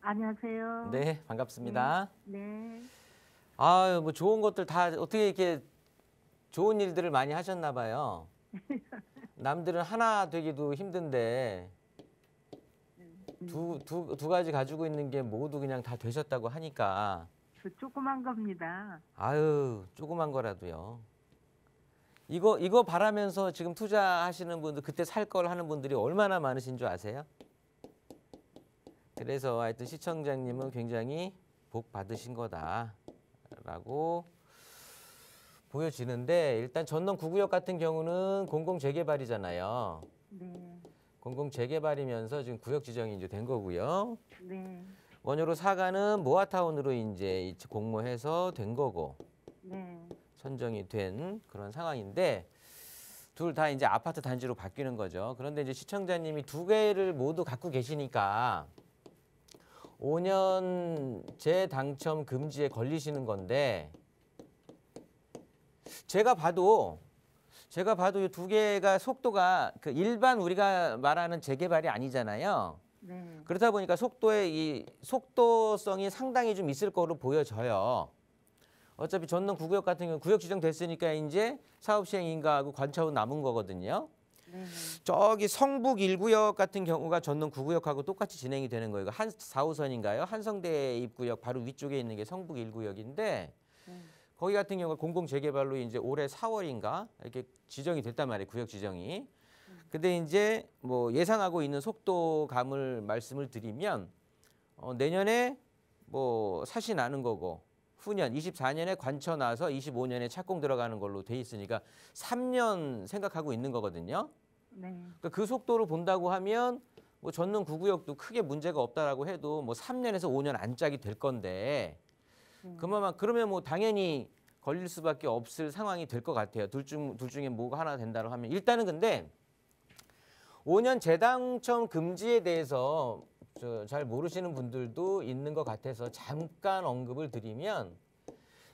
안녕하세요. 네, 네, 반갑습니다. 네. 아유, 뭐 좋은 것들 다 어떻게 이렇게 좋은 일들을 많이 하셨나 봐요. 남들은 하나 되기도 힘든데 두 가지 가지고 있는 게 모두 그냥 다 되셨다고 하니까 저 조그만 겁니다. 아유, 조그만 거라도요. 이거 바라면서 지금 투자하시는 분들, 그때 살 걸 하는 분들이 얼마나 많으신 줄 아세요? 그래서 하여튼 시청자님은 굉장히 복 받으신 거다라고 보여지는데, 일단 전남 9구역 같은 경우는 공공재개발이잖아요. 네, 공공재개발이면서 지금 구역 지정이 이제 된 거고요. 네, 원효로 사가는 모아타운으로 이제 공모해서 된 거고, 네, 선정이 된 그런 상황인데, 둘 다 이제 아파트 단지로 바뀌는 거죠. 그런데 이제 시청자님이 두 개를 모두 갖고 계시니까 5년 재당첨 금지에 걸리시는 건데, 제가 봐도 이 두 개가 속도가 그 일반 우리가 말하는 재개발이 아니잖아요. 네, 그렇다 보니까 이 속도성이 상당히 좀 있을 거로 보여져요. 어차피 전남 9구역 같은 경우 구역 지정됐으니까 이제 사업 시행 인가하고 관차후 남은 거거든요. 네, 저기 성북 1구역 같은 경우가 전남 9구역하고 똑같이 진행이 되는 거예요. 한 4호선인가요? 한성대 입구역 바로 위쪽에 있는 게 성북 1구역인데, 네, 거기 같은 경우가 공공재개발로 이제 올해 4월인가 이렇게 지정이 됐단 말이에요. 구역 지정이. 근데 이제 뭐 예상하고 있는 속도감을 말씀을 드리면 내년에 뭐 사시 나는 거고, 후년 24년에 관처 나서 25년에 착공 들어가는 걸로 돼 있으니까 3년 생각하고 있는 거거든요. 네, 그러니까 그 속도로 본다고 하면 뭐 전남 9구역도 크게 문제가 없다라고 해도 뭐 3년에서 5년 안짝이 될 건데, 그러면 뭐 당연히 걸릴 수밖에 없을 상황이 될 것 같아요. 둘 중에 뭐가 하나 된다고 하면. 일단은 근데 5년 재당첨 금지에 대해서 잘 모르시는 분들도 있는 것 같아서 잠깐 언급을 드리면,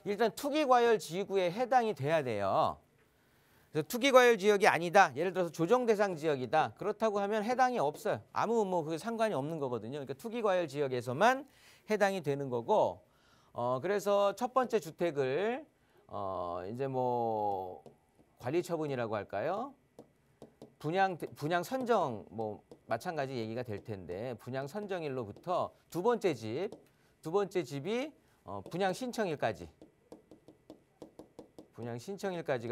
일단 투기과열 지구에 해당이 돼야 돼요. 그래서 투기과열 지역이 아니다, 예를 들어서 조정 대상 지역이다, 그렇다고 하면 해당이 없어요. 아무 뭐 그게 상관이 없는 거거든요. 그러니까 투기과열 지역에서만 해당이 되는 거고, 그래서 첫 번째 주택을 이제 뭐 관리 처분이라고 할까요? 분양 선정 뭐 마찬가지 얘기가 될 텐데, 분양 선정일로부터 두 번째 집이 분양 신청일까지가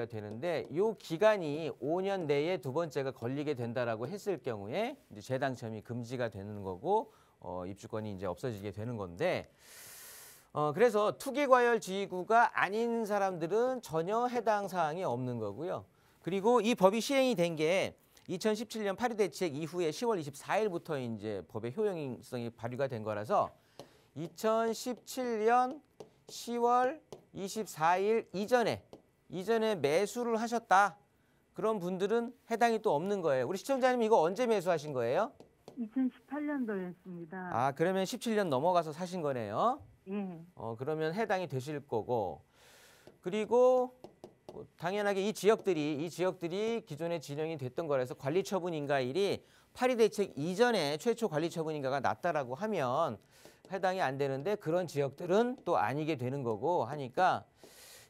되는데, 이 기간이 5년 내에 두 번째가 걸리게 된다라고 했을 경우에 이제 재당첨이 금지가 되는 거고, 입주권이 이제 없어지게 되는 건데, 그래서 투기과열 지구가 아닌 사람들은 전혀 해당 사항이 없는 거고요. 그리고 이 법이 시행이 된 게 2017년 파리 대책 이후에 10월 24일부터 이제 법의 효용성이 발휘가 된 거라서 2017년 10월 24일 이전에 매수를 하셨다, 그런 분들은 해당이 또 없는 거예요. 우리 시청자님 이거 언제 매수하신 거예요? 2018년도였습니다. 아, 그러면 17년 넘어가서 사신 거네요. 예, 그러면 해당이 되실 거고, 그리고 뭐 당연하게 이 지역들이 기존에 진행이 됐던 거라서 관리처분 인가일이 파리 대책 이전에 최초 관리처분 인가가 났다라고 하면 해당이 안 되는데, 그런 지역들은 또 아니게 되는 거고 하니까,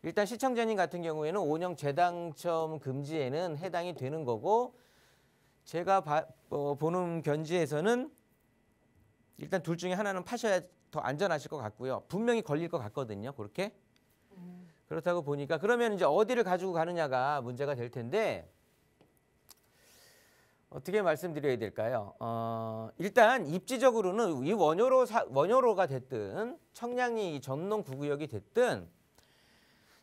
일단 시청자님 같은 경우에는 5년 재당첨 금지에는 해당이 되는 거고, 제가 보는 견지에서는 일단 둘 중에 하나는 파셔야 더 안전하실 것 같고요. 분명히 걸릴 것 같거든요. 그렇게. 그렇다고 보니까 그러면 이제 어디를 가지고 가느냐가 문제가 될 텐데, 어떻게 말씀드려야 될까요? 일단 입지적으로는 이 원효로가 됐든 청량리 전농 9구역이 됐든,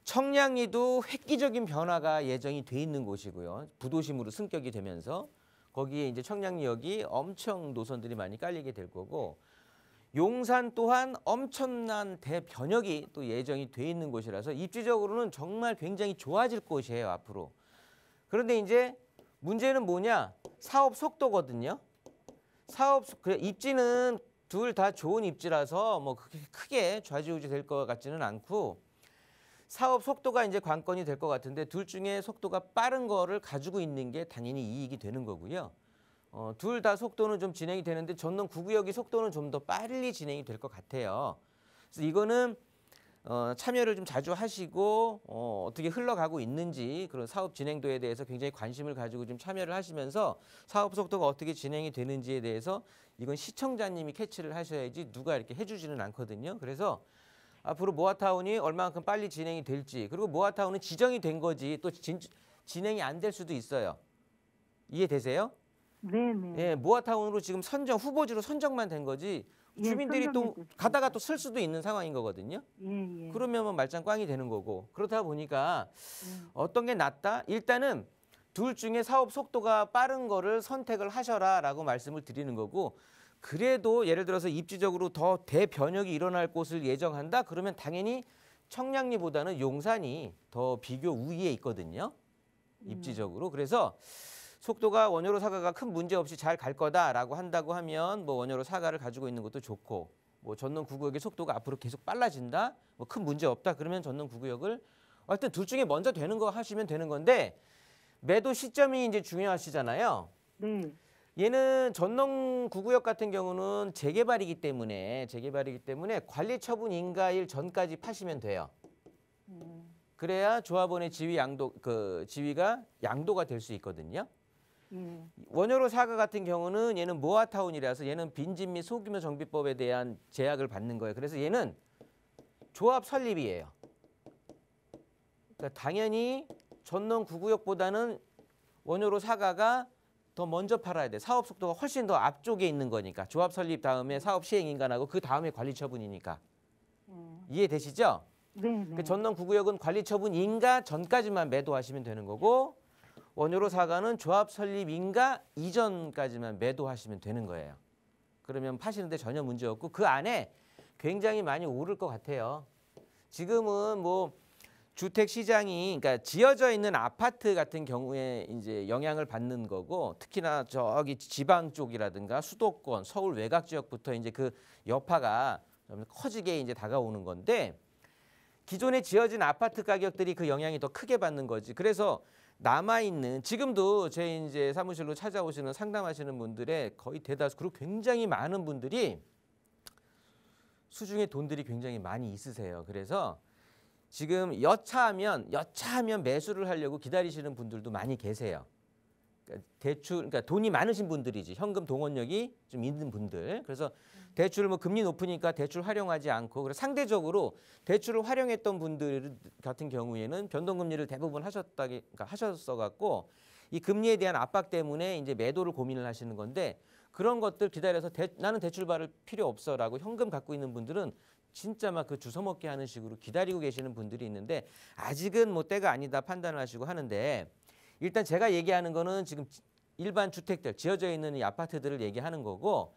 청량리도 획기적인 변화가 예정이 돼 있는 곳이고요. 부도심으로 승격이 되면서 거기에 이제 청량리역이 엄청 노선들이 많이 깔리게 될 거고, 용산 또한 엄청난 대변혁이 또 예정이 돼 있는 곳이라서 입지적으로는 정말 굉장히 좋아질 곳이에요, 앞으로. 그런데 이제 문제는 뭐냐? 사업 속도거든요. 입지는 둘 다 좋은 입지라서 뭐 크게 좌지우지 될 것 같지는 않고, 사업 속도가 이제 관건이 될 것 같은데, 둘 중에 속도가 빠른 거를 가지고 있는 게 당연히 이익이 되는 거고요. 둘 다 속도는 좀 진행이 되는데 전동 9구역이 속도는 좀 더 빨리 진행이 될 것 같아요. 그래서 이거는 참여를 좀 자주 하시고 어떻게 흘러가고 있는지 그런 사업 진행도에 대해서 굉장히 관심을 가지고 좀 참여를 하시면서 사업 속도가 어떻게 진행이 되는지에 대해서 이건 시청자님이 캐치를 하셔야지 누가 이렇게 해주지는 않거든요. 그래서 앞으로 모아타운이 얼마만큼 빨리 진행이 될지 그리고 모아타운은 지정이 된 거지 또 진행이 안 될 수도 있어요. 이해되세요? 네네. 예, 모아타운으로 지금 후보지로 선정만 된 거지 예, 주민들이 또 선정됐습니다. 가다가 또 쓸 수도 있는 상황인 거거든요. 예, 예. 그러면 뭐 말짱 꽝이 되는 거고 그러다 보니까 예. 어떤 게 낫다? 일단은 둘 중에 사업 속도가 빠른 거를 선택을 하셔라라고 말씀을 드리는 거고 그래도 예를 들어서 입지적으로 더 대변혁이 일어날 곳을 예정한다? 그러면 당연히 청량리보다는 용산이 더 비교 우위에 있거든요. 입지적으로. 그래서 속도가 원효로 사과가 큰 문제 없이 잘 갈 거다라고 한다고 하면 뭐 원효로 사과를 가지고 있는 것도 좋고 뭐 전동 9구역의 속도가 앞으로 계속 빨라진다. 뭐 큰 문제 없다. 그러면 전동 9구역을 하여튼 둘 중에 먼저 되는 거 하시면 되는 건데 매도 시점이 이제 중요하시잖아요. 네. 얘는 전동 9구역 같은 경우는 재개발이기 때문에 관리 처분 인가일 전까지 파시면 돼요. 그래야 조합원의 지위가 양도가 될 수 있거든요. 예. 원효로 사과 같은 경우는 얘는 모아타운이라서 얘는 빈집 및 소규모 정비법에 대한 제약을 받는 거예요. 그래서 얘는 조합 설립이에요. 그러니까 당연히 전동 9구역보다는 원효로 사과가 더 먼저 팔아야 돼. 사업 속도가 훨씬 더 앞쪽에 있는 거니까. 조합 설립 다음에 사업 시행 인가하고 그 다음에 관리 처분이니까. 이해되시죠? 네. 그 전동 9구역은 관리 처분 인가 전까지만 매도하시면 되는 거고 원효로 사과는 조합 설립 인가 이전까지만 매도하시면 되는 거예요. 그러면 파시는데 전혀 문제 없고 그 안에 굉장히 많이 오를 것 같아요. 지금은 뭐 주택 시장이 그러니까 지어져 있는 아파트 같은 경우에 이제 영향을 받는 거고 특히나 저기 지방 쪽이라든가 수도권, 서울 외곽 지역부터 이제 그 여파가 좀 커지게 이제 다가오는 건데 기존에 지어진 아파트 가격들이 그 영향이 더 크게 받는 거지. 그래서 남아있는 지금도 제 이제 사무실로 찾아오시는 상담하시는 분들의 거의 대다수 그리고 굉장히 많은 분들이 수중에 돈들이 굉장히 많이 있으세요. 그래서 지금 여차하면 매수를 하려고 기다리시는 분들도 많이 계세요. 그러니까 돈이 많으신 분들이지 현금 동원력이 좀 있는 분들. 그래서 대출을 뭐 금리 높으니까 대출 활용하지 않고 그래서 상대적으로 대출을 활용했던 분들 같은 경우에는 변동금리를 대부분 하셨어 갖고 이 금리에 대한 압박 때문에 이제 매도를 고민을 하시는 건데 그런 것들 기다려서 나는 대출 받을 필요 없어라고 현금 갖고 있는 분들은 진짜 막 그 주워 먹게 하는 식으로 기다리고 계시는 분들이 있는데 아직은 뭐 때가 아니다 판단을 하시고 하는데 일단 제가 얘기하는 거는 지금 일반 주택들 지어져 있는 이 아파트들을 얘기하는 거고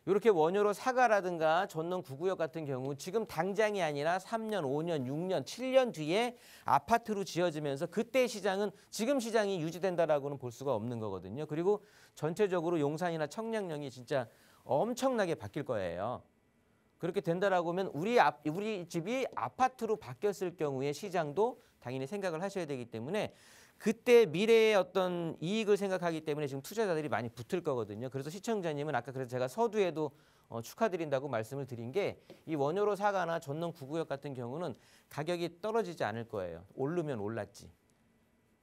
이렇게 원효로 사과라든가 전동 9구역 같은 경우 지금 당장이 아니라 3년, 5년, 6년, 7년 뒤에 아파트로 지어지면서 그때 시장은 지금 시장이 유지된다라고는 볼 수가 없는 거거든요. 그리고 전체적으로 용산이나 청량역이 진짜 엄청나게 바뀔 거예요. 그렇게 된다라고 하면 우리 집이 아파트로 바뀌었을 경우에 시장도 당연히 생각을 하셔야 되기 때문에 그때 미래의 어떤 이익을 생각하기 때문에 지금 투자자들이 많이 붙을 거거든요. 그래서 시청자님은 아까 그래서 제가 서두에도 축하드린다고 말씀을 드린 게 이 원효로 사과나 전동 9구역 같은 경우는 가격이 떨어지지 않을 거예요. 오르면 올랐지.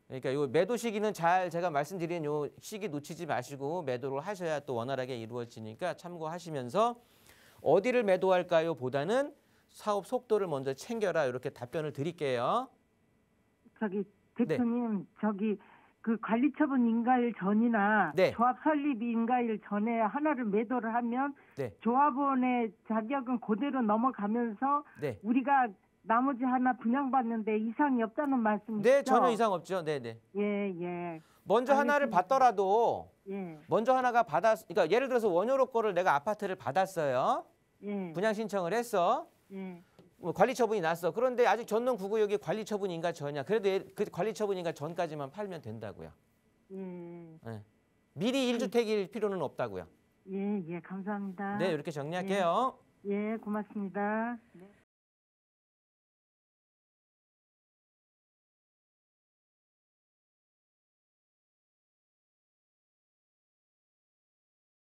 그러니까 요 매도 시기는 잘 제가 말씀드린 요 시기 놓치지 마시고 매도를 하셔야 또 원활하게 이루어지니까 참고하시면서 어디를 매도할까요? 보다는 사업 속도를 먼저 챙겨라. 이렇게 답변을 드릴게요. 대표님, 그 관리처분 인가일 전이나 네. 조합 설립 인가일 전에 하나를 매도를 하면 네. 조합원의 자격은 그대로 넘어가면서 네. 우리가 나머지 하나 분양받는데 이상이 없다는 말씀이시죠? 네, 전혀 이상 없죠. 네, 네. 예. 먼저 하나를 받더라도 예. 먼저 하나가 그러니까 예를 들어서 원효로 거를 내가 아파트를 받았어요. 예. 분양 신청을 했어. 예. 관리 처분이 났어. 그런데 아직 전동 9구역이 관리 처분 인가 전이야. 그래도 그 관리 처분 인가 전까지만 팔면 된다고요. 네. 미리 1주택일 필요는 없다고요. 예, 감사합니다. 네, 이렇게 정리할게요. 예, 고맙습니다. 네.